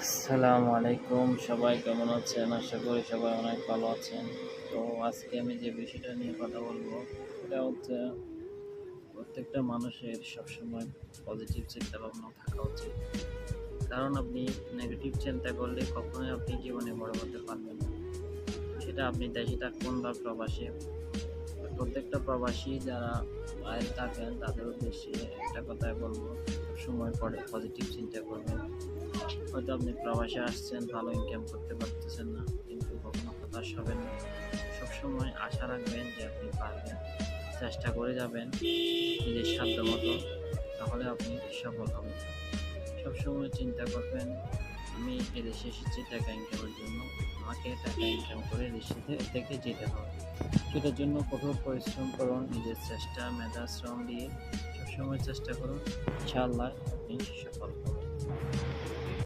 আসসালামু আলাইকুম, সবাই কেমন আছেন? আশা করি সবাই অনেক ভালো আছেন। তো আজকে আমি যে বিষয়টা নিয়ে কথা বলবো সেটা হচ্ছে প্রত্যেকটা মানুষের সবসময় পজিটিভ চিন্তা ভাবনা থাকা উচিত। কারণ আপনি নেগেটিভ চিন্তা করলে কখনোই আপনি জীবনে বড় হতে পারবেন না। সেটা আপনি দেশে থাকুন বা প্রবাসে। প্রত্যেকটা প্রবাসী যারা বাইরে থাকেন তাদের উদ্দেশ্যে একটা কথাই বলবো, সবসময় পজিটিভ চিন্তা করবেন। হয়তো আপনি প্রবাসে আসছেন, ভালো ইনকাম করতে পারতেছেন না, কিন্তু কখনো হতাশ হবেন না। সবসময় আশা রাখবেন যে আপনি পারবেন, চেষ্টা করে যাবেন নিজের সাধ্য মতো, তাহলে আপনি সফল হবেন। সবসময় চিন্তা করবেন, আমি এদেশে এসেছি টাকা ইনকামের জন্য, আমাকে টাকা ইনকাম করে দেশে থেকে যেতে হবে। সেটার জন্য কঠোর পরিশ্রম করুন, নিজের চেষ্টা মেধা শ্রম দিয়ে সবসময় চেষ্টা করুন, ইনশাআল্লাহ আপনি সফল হবেন।